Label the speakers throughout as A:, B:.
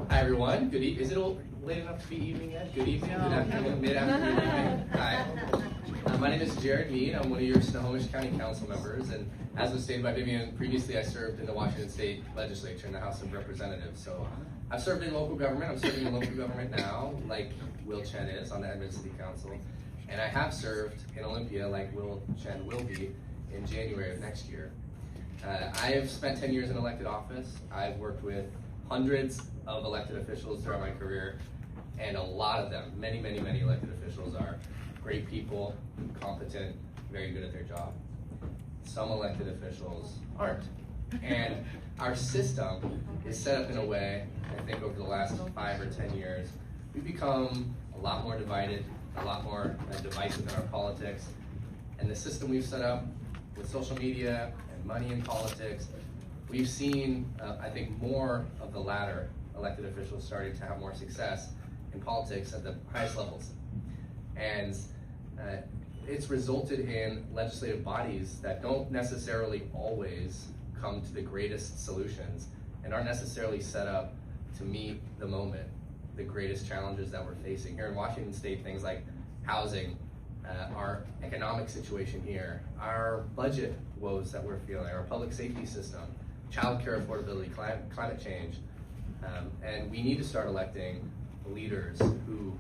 A: Hi everyone. Good evening. Is it late enough to be evening yet? Good evening. Good afternoon. Mid-afternoon. Evening. Hi. My name is Jared Mead. I'm one of your Snohomish County Council members, and as was stated by Vivian, previously I served in the Washington State Legislature in the House of Representatives. So I've served in local government. I'm serving in local government now, like Will Chen is on the Edmond City Council, and I have served in Olympia, like Will Chen will be in January of next year. I have spent 10 years in elected office. I've worked with hundreds of elected officials throughout my career, and a lot of them, many elected officials are great people, competent, very good at their job. Some elected officials aren't. And our system is set up in a way, I think over the last 5 or 10 years, we've become a lot more divided, a lot more divisive in our politics. And the system we've set up with social media and money in politics, we've seen, I think, more of the latter, elected officials starting to have more success in politics at the highest levels. And it's resulted in legislative bodies that don't necessarily always come to the greatest solutions and aren't necessarily set up to meet the moment, the greatest challenges that we're facing. Here in Washington State, things like housing, our economic situation here, our budget woes that we're feeling, our public safety system, childcare affordability, climate change, and we need to start electing leaders who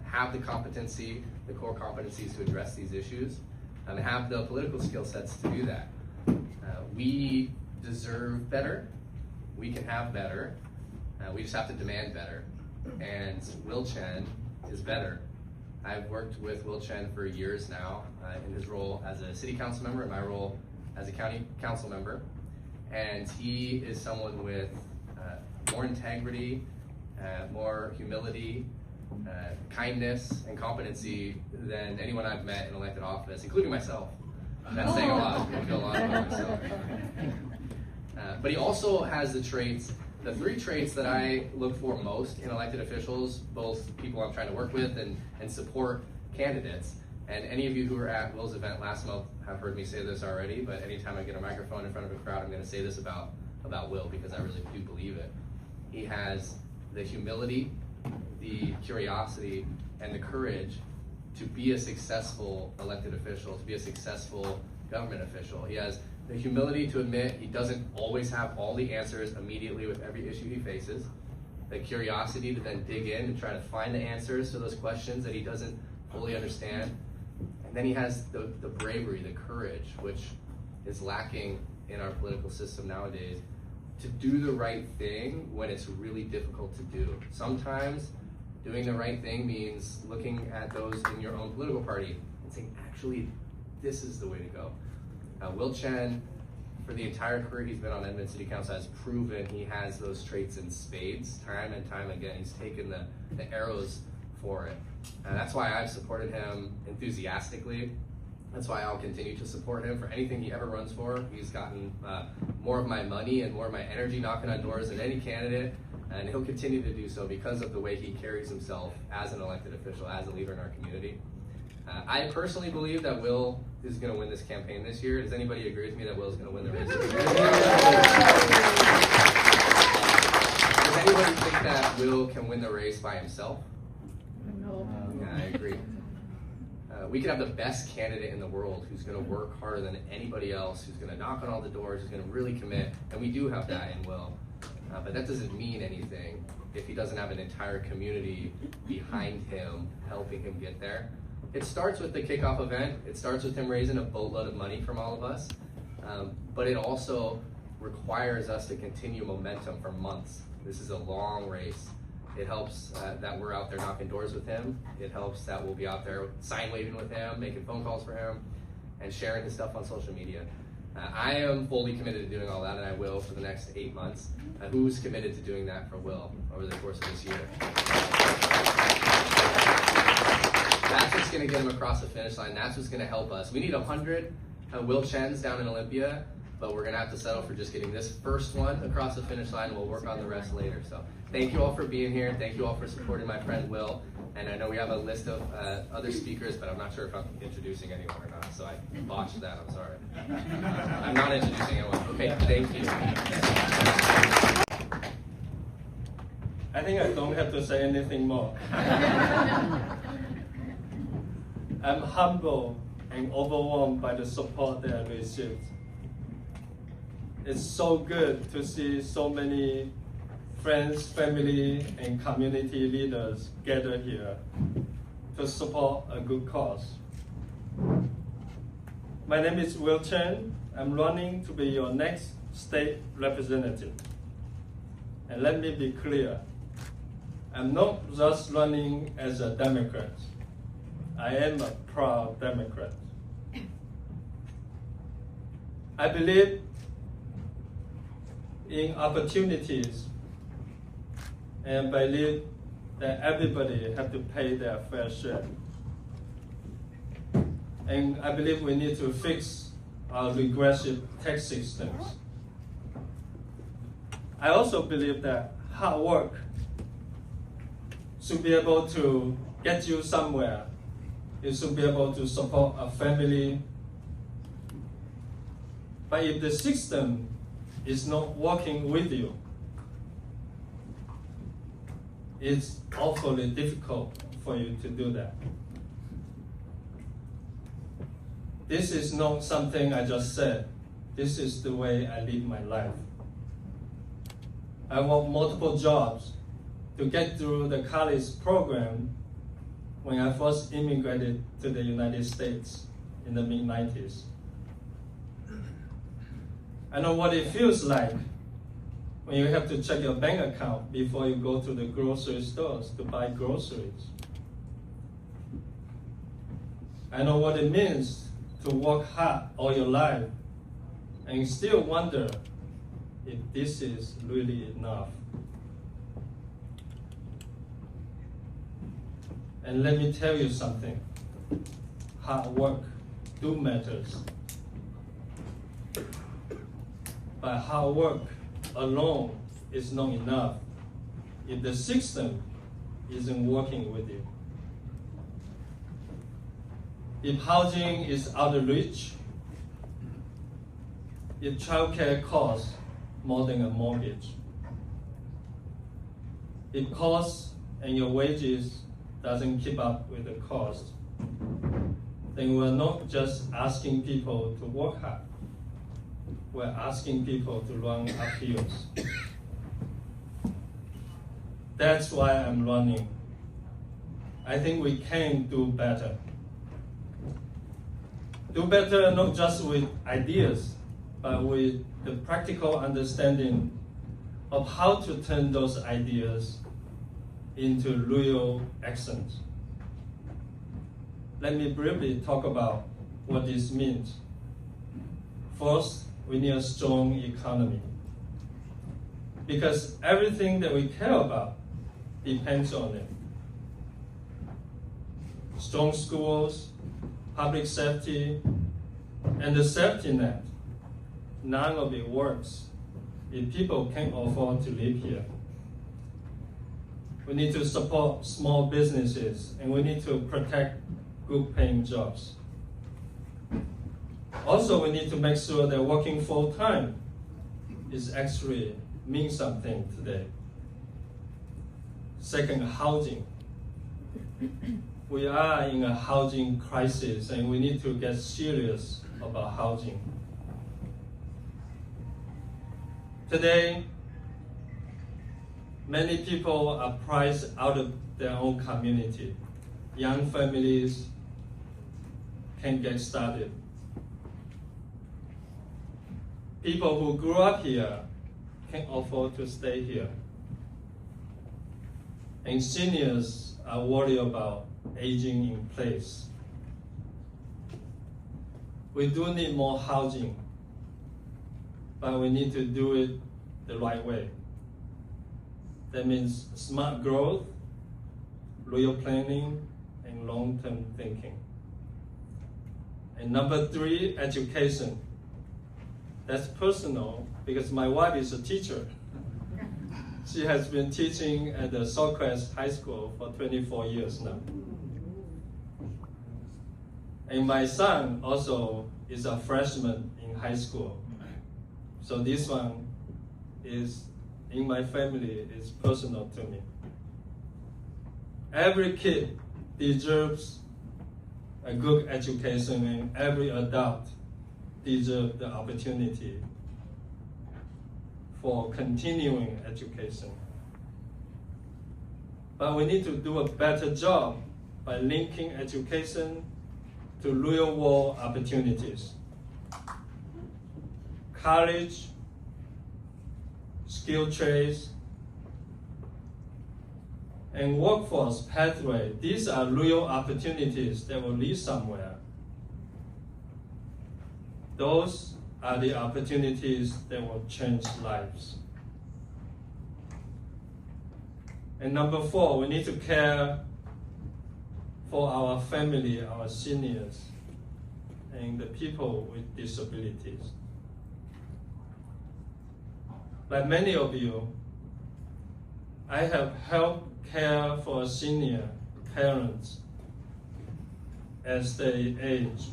A: have the competency, the core competencies to address these issues, and have the political skill sets to do that. We deserve better, we can have better, we just have to demand better, and Will Chen is better. I've worked with Will Chen for years now in his role as a city council member and my role as a county council member, and he is someone with more integrity, more humility, kindness, and competency than anyone I've met in elected office, including myself. That's saying a lot. I feel a lot about myself. But he also has the traits, the 3 traits that I look for most in elected officials, both people I'm trying to work with and support candidates. And any of you who were at Will's event last month have heard me say this already, but anytime I get a microphone in front of a crowd, I'm going to say this about Will, because I really do believe it. He has the humility, the curiosity, and the courage to be a successful elected official, to be a successful government official. He has the humility to admit he doesn't always have all the answers immediately with every issue he faces, the curiosity to then dig in and try to find the answers to those questions that he doesn't fully understand. And then he has the bravery, the courage, which is lacking in our political system nowadays, to do the right thing when it's really difficult to do. Sometimes doing the right thing means looking at those in your own political party and saying, actually, this is the way to go. Will Chen, for the entire career he's been on Edmond City Council, has proven he has those traits in spades, time and time again. He's taken the arrows for it. And that's why I've supported him enthusiastically. That's why I'll continue to support him for anything he ever runs for. He's gotten more of my money and more of my energy knocking on doors than any candidate, and he'll continue to do so because of the way he carries himself as an elected official, as a leader in our community. I personally believe that Will is going to win this campaign this year. Does anybody agree with me that Will is going to win the race this year? Does anybody think that Will can win the race by himself?
B: No.
A: Yeah, I agree. We could have the best candidate in the world who's going to work harder than anybody else, who's going to knock on all the doors, who's going to really commit, and we do have that in Will. But that doesn't mean anything if he doesn't have an entire community behind him, helping him get there. It starts with the kickoff event. It starts with him raising a boatload of money from all of us. But it also requires us to continue momentum for months. This is a long race. It helps that we're out there knocking doors with him. It helps that we'll be out there sign waving with him, making phone calls for him, and sharing his stuff on social media. I am fully committed to doing all that, and I will for the next 8 months. Who's committed to doing that for Will over the course of this year? That's what's going to get him across the finish line. That's what's going to help us. We need 100 Will Chens down in Olympia, but we're going to have to settle for just getting this first one across the finish line, and we'll work on the rest later. So thank you all for being here. Thank you all for supporting my friend Will. And I know we have a list of other speakers, but I'm not sure if I'm introducing anyone or not, so I botched that. I'm sorry. I'm not introducing anyone. Okay, thank you.
B: I think I don't have to say anything more. I'm humbled and overwhelmed by the support that I received. It's so good to see so many friends, family, and community leaders gather here to support a good cause. My name is Chen. I'm running to be your next state representative. And let me be clear, I'm not just running as a Democrat. I am a proud Democrat. I believe in opportunities and believe that everybody have to pay their fair share. And I believe we need to fix our regressive tax systems. I also believe that hard work should be able to get you somewhere. It should be able to support a family. But if the system is not working with you, it's awfully difficult for you to do that. This is not something I just said. This is the way I live my life. I worked multiple jobs to get through the college program when I first immigrated to the United States in the mid-90s. I know what it feels like when you have to check your bank account before you go to the grocery stores to buy groceries. I know what it means to work hard all your life and still wonder if this is really enough. And let me tell you something, hard work do matters. But hard work alone is not enough if the system isn't working with you. If housing is out of reach, if childcare costs more than a mortgage, if costs and your wages doesn't keep up with the cost, then we're not just asking people to work hard. We're asking people to run uphills. That's why I'm running. I think we can do better. Do better not just with ideas, but with the practical understanding of how to turn those ideas into real actions. Let me briefly talk about what this means. First, we need a strong economy, because everything that we care about depends on it. Strong schools, public safety, and the safety net, none of it works if people can't afford to live here. We need to support small businesses, and we need to protect good paying jobs. Also, we need to make sure that working full-time is actually means something today. Second, housing. We are in a housing crisis, and we need to get serious about housing. Today, many people are priced out of their own community. Young families can't get started. People who grew up here can't afford to stay here. And seniors are worried about aging in place. We do need more housing, but we need to do it the right way. That means smart growth, real planning, and long-term thinking. And number 3, education. That's personal, because my wife is a teacher. She has been teaching at the Socrates High School for 24 years now. And my son also is a freshman in high school. So this one is in my family is personal to me. Every kid deserves a good education, and every adult deserves the opportunity for continuing education. But we need to do a better job by linking education to real-world opportunities. College, skill trades, and workforce pathway, these are real opportunities that will lead somewhere. Those are the opportunities that will change lives. And number 4, we need to care for our family, our seniors, and the people with disabilities. Like many of you, I have helped care for senior parents as they age.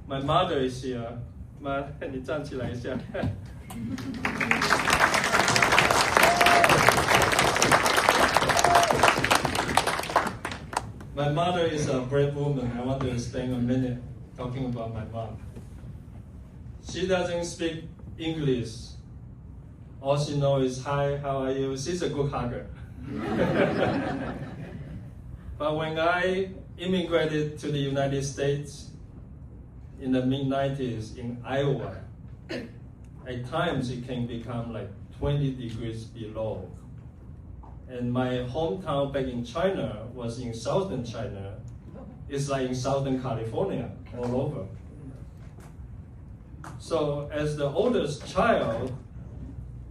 B: My mother is here. 妈，你站起来一下。My mother is a brave woman. I want to spend a minute talking about my mom. She doesn't speak English. All she knows is, hi, how are you? She's a good hugger. But when I immigrated to the United States in the mid-90s in Iowa, at times it can become like 20 degrees below. And my hometown back in China was in southern China. It's like in Southern California, all over. So as the oldest child,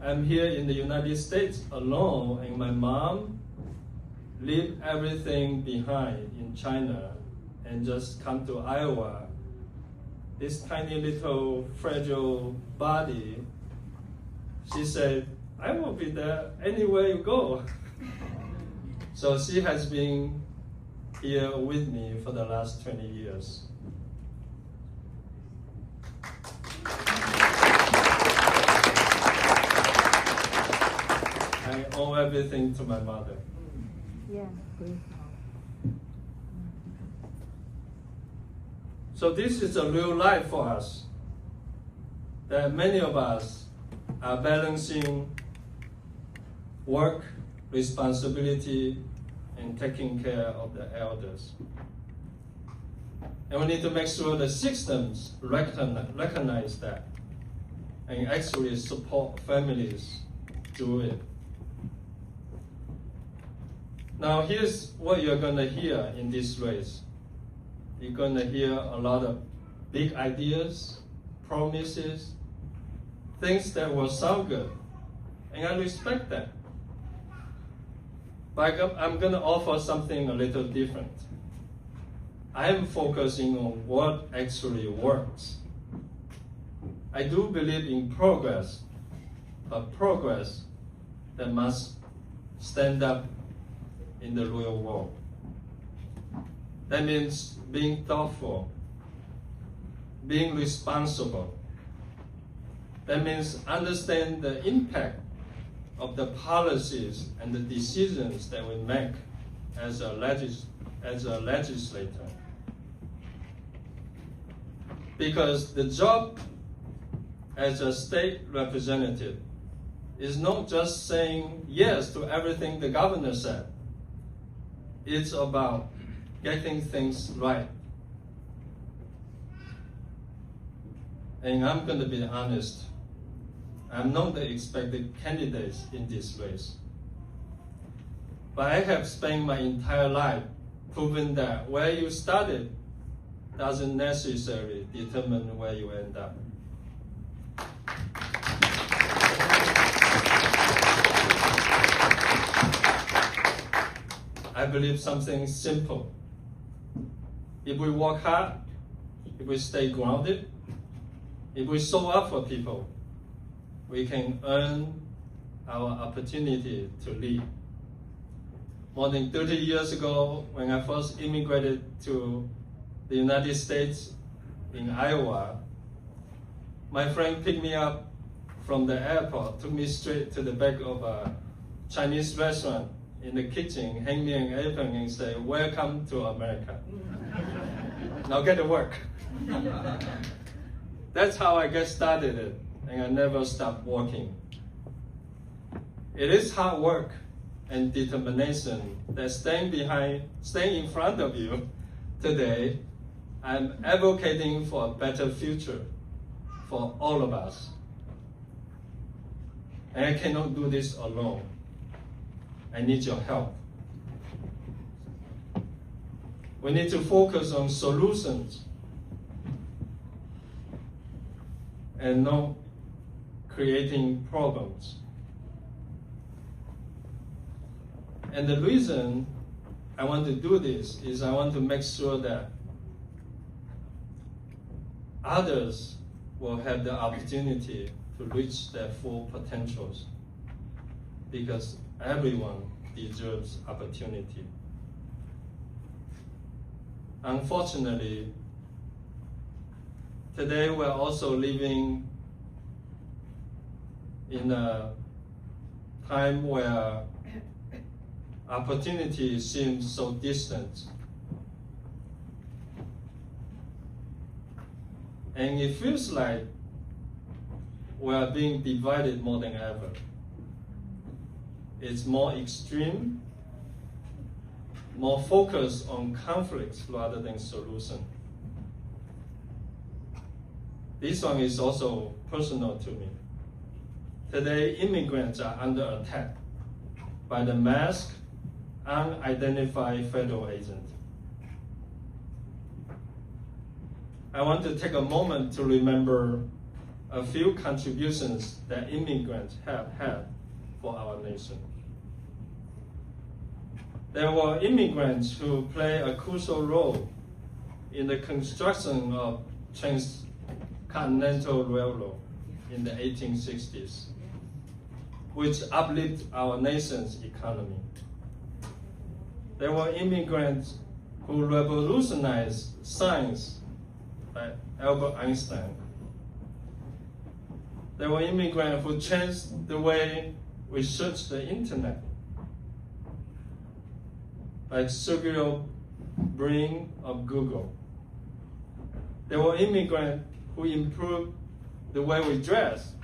B: I'm here in the United States alone, and my mom left everything behind in China and just come to Iowa. This tiny little fragile body, she said, I will be there anywhere you go. So she has been here with me for the last 20 years. I owe everything to my mother.
C: Yeah, great.
B: So this is a real life for us, that many of us are balancing work, responsibility, and taking care of the elders. And we need to make sure the systems recognize that and actually support families do it. Now here's what you're going to hear in this race. You're going to hear a lot of big ideas, promises, things that will sound good. And I respect that. But I'm going to offer something a little different. I am focusing on what actually works. I do believe in progress, but progress that must stand up in the real world. That means being thoughtful, being responsible. That means understand the impact of the policies and the decisions that we make as a legislator. Because the job as a state representative is not just saying yes to everything the governor said. It's about getting things right. And I'm going to be honest, I'm not the expected candidate in this race. But I have spent my entire life proving that where you started doesn't necessarily determine where you end up. I believe something simple. If we work hard, if we stay grounded, if we show up for people, we can earn our opportunity to lead. More than 30 years ago, when I first immigrated to the United States in Iowa, my friend picked me up from the airport, took me straight to the back of a Chinese restaurant. In the kitchen, hand me an apron and say, "Welcome to America." Now get to work. That's how I get started, and I never stopped working. It is hard work and determination that stand in front of you today. I'm advocating for a better future for all of us. And I cannot do this alone. I need your help. We need to focus on solutions and not creating problems. And the reason I want to do this is I want to make sure that others will have the opportunity to reach their full potentials, because everyone deserves opportunity. Unfortunately, today we're also living in a time where opportunity seems so distant. And it feels like we are being divided more than ever. It's more extreme, more focused on conflicts rather than solution. This one is also personal to me. Today, immigrants are under attack by the masked, unidentified federal agent. I want to take a moment to remember a few contributions that immigrants have had for our nation. There were immigrants who played a crucial role in the construction of Transcontinental Railroad in the 1860s, which uplifted our nation's economy. There were immigrants who revolutionized science, like Albert Einstein. There were immigrants who changed the way we search the internet, like Sergey Brin of Google. There were immigrants who improved the way we dress,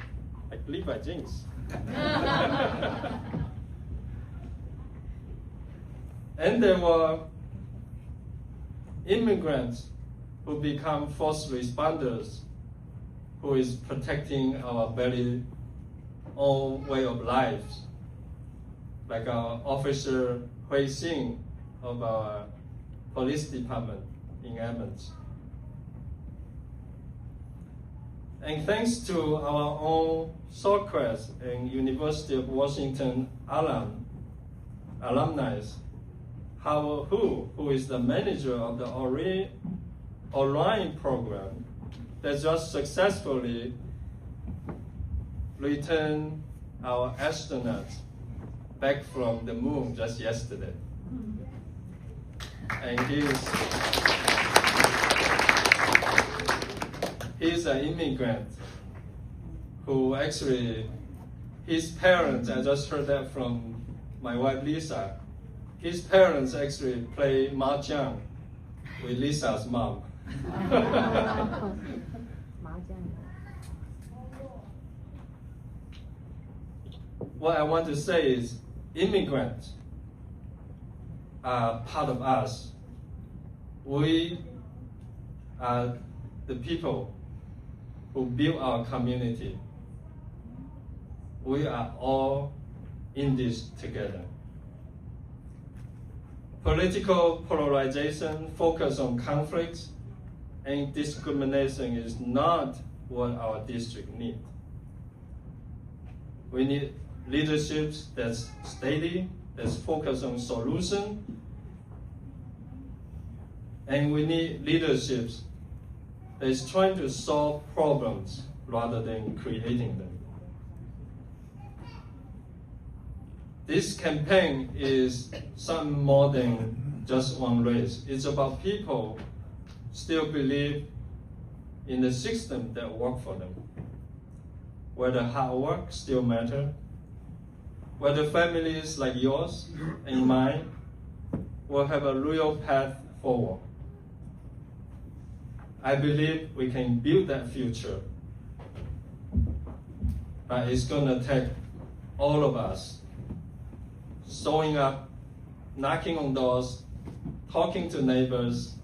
B: like Levi jeans. And there were immigrants who become first responders, who is protecting our very own way of life, like our officer Hui Xing of our police department in Edmonds. And thanks to our own Socrates and University of Washington alumni, Howard Hu, who is the manager of the Orion program, that just successfully returned our astronauts back from the moon just yesterday. And he's an immigrant who actually, his parents, I just heard that from my wife Lisa, his parents actually play mahjong with Lisa's mom. What I want to say is, immigrants are part of us. We are the people who build our community. We are all in this together. Political polarization, focus on conflicts, and discrimination is not what our district needs. We need leaderships that's steady, that's focused on solution, and we need leaderships that is trying to solve problems rather than creating them. This campaign is something more than just one race. It's about people still believe in the system that work for them. where the hard work still matters, where the families like yours and mine will have a real path forward. I believe we can build that future, but it's going to take all of us showing up, knocking on doors, talking to neighbors,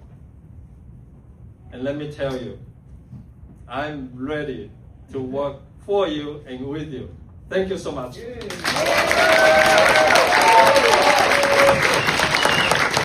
B: and let me tell you, I'm ready to work for you and with you. Thank you so much.